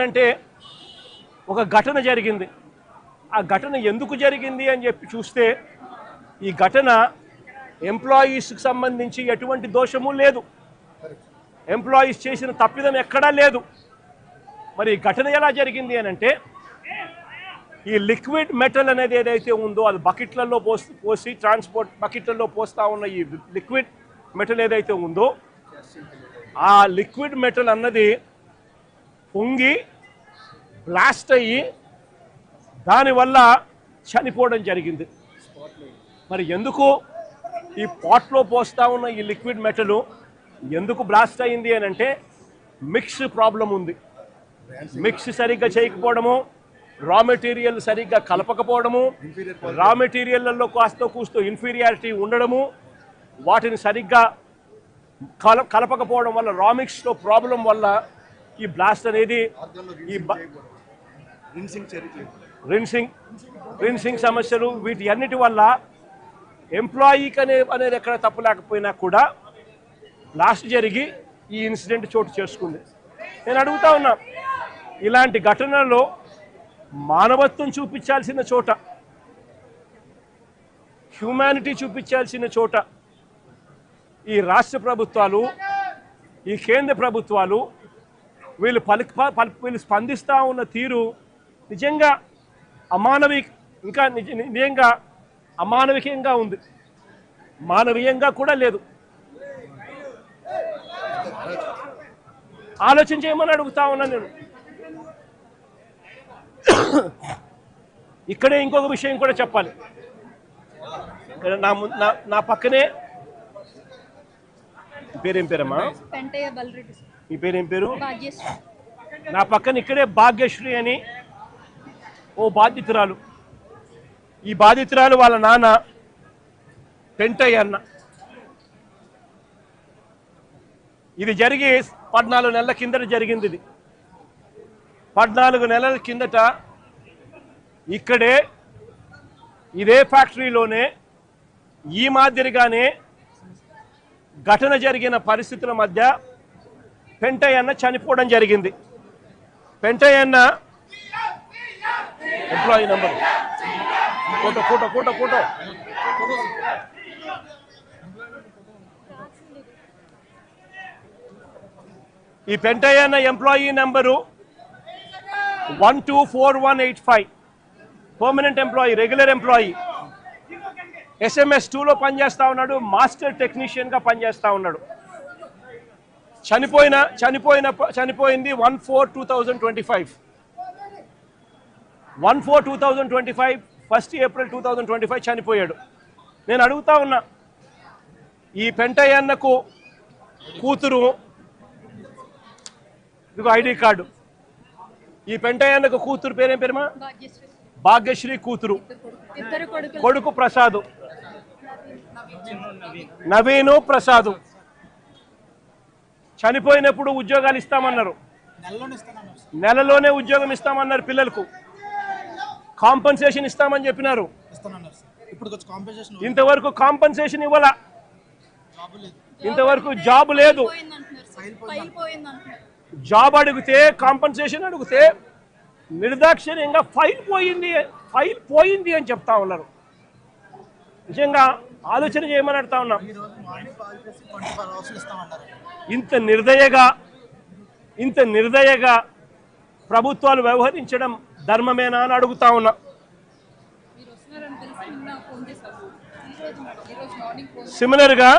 అంటే ఒక ఘటన జరిగింది. ఆ ఘటన ఎందుకు జరిగింది అని చెప్పి చూస్తే ఈ ఘటన ఎంప్లాయీస్కి సంబంధించి ఎటువంటి దోషము లేదు. ఎంప్లాయీస్ చేసిన తప్పిదం ఎక్కడా లేదు. మరి ఈ ఘటన ఎలా జరిగింది అని అంటే ఈ లిక్విడ్ మెటల్ అనేది ఏదైతే ఉందో అది బకెట్లలో పోసి ట్రాన్స్పోర్ట్ బకెట్లలో పోస్తా ఉన్న ఈ లిక్విడ్ మెటల్ ఏదైతే ఉందో ఆ లిక్విడ్ మెటల్ అన్నది పొంగి బ్లాస్ట్ అయ్యి దానివల్ల చనిపోవడం జరిగింది. మరి ఎందుకు ఈ పాట్లో పోస్తా ఉన్న ఈ లిక్విడ్ మెటల్ ఎందుకు బ్లాస్ట్ అయింది అని అంటే మిక్స్ ప్రాబ్లం ఉంది. మిక్స్ సరిగ్గా చేయకపోవడము, రా మెటీరియల్ సరిగ్గా కలపకపోవడము, రా మెటీరియల్లో కాస్త కూస్తో ఇన్ఫీరియారిటీ ఉండడము, వాటిని సరిగ్గా కలపకపోవడం వల్ల రా మిక్స్లో ప్రాబ్లం వల్ల ఈ బ్లాస్ట్ అనేది ఈ రిన్సింగ్ సమస్యలు వీటి అన్నిటి వల్ల ఎంప్లాయీకి అనేది ఎక్కడ తప్పు లేకపోయినా కూడా బ్లాస్ట్ జరిగి ఈ ఇన్సిడెంట్ చోటు చేసుకుంది. నేను అడుగుతా ఉన్నా, ఇలాంటి ఘటనలో మానవత్వం చూపించాల్సిన చోట, హ్యూమానిటీ చూపించాల్సిన చోట ఈ రాష్ట్ర ప్రభుత్వాలు, ఈ కేంద్ర ప్రభుత్వాలు వీళ్ళు స్పందిస్తూ ఉన్న తీరు నిజంగా నిజంగా అమానవికంగా ఉంది. మానవీయంగా కూడా లేదు. ఆలోచన చేయమని అడుగుతా ఉన్నా నేను. ఇక్కడే ఇంకొక విషయం కూడా చెప్పాలి. నా పక్కనే పేరేం పేరమ్మా? మీ పేరేం పేరు? నా పక్కన ఇక్కడే భాగ్యశ్రీ అని ఓ బాధితురాలు. ఈ బాధితురాలు వాళ్ళ నాన్న పెంటయ్య అన్న. ఇది జరిగి 14 నెలల కిందట జరిగింది. ఇది 14 నెలల కిందట ఇక్కడే ఇదే ఫ్యాక్టరీలోనే ఈ మాదిరిగానే ఘటన జరిగిన పరిస్థితుల మధ్య పెంటయ్య అన్న చనిపోవడం జరిగింది. పెంటయ్య అన్న ఎంప్లాయీ నంబర్ ఫోటో ఈ పెంటయ్య అన్న employee number 124185. Permanent employee, regular employee. SMS 2లో పనిచేస్తూ ఉన్నాడు. మాస్టర్ టెక్నీషియన్గా పనిచేస్తూ ఉన్నాడు. చనిపోయింది 1/4/2025. 1/4/2025 1 ఏప్రిల్ 2025 చనిపోయాడు. నేను అడుగుతా ఉన్నా, ఈ పెంటయ్య అన్నకు కూతురు, ఇదిగో ఐడి కార్డు. ఈ పెంటయ్య అన్నకు కూతురు పేరేం పేరుమా? భాగ్యశ్రీ కూతురు. కొడుకు ప్రసాద్, నవీను ప్రసాద్. చనిపోయినప్పుడు ఉద్యోగాలు ఇస్తామన్నారు, నెలలోనే ఉద్యోగం ఇస్తామన్నారు. పిల్లలకు కాంపన్సేషన్ ఇస్తామని చెప్పినారు. ఇంతవరకు కాంపన్సేషన్ ఇవ్వాల. ఇంతవరకు జాబ్ లేదు. జాబ్ అడిగితే, కాంపన్సేషన్ అడిగితే నిర్దాక్షిణ్యంగా ఫైల్ పోయింది అని చెప్తా ఉన్నారు. నిజంగా ఆలోచన చేయమని అడుగుతా ఉన్నాం. ఇంత నిర్దయగా ప్రభుత్వాలు వ్యవహరించడం ధర్మమేనా అని అడుగుతా ఉన్నా. సిమిలర్గా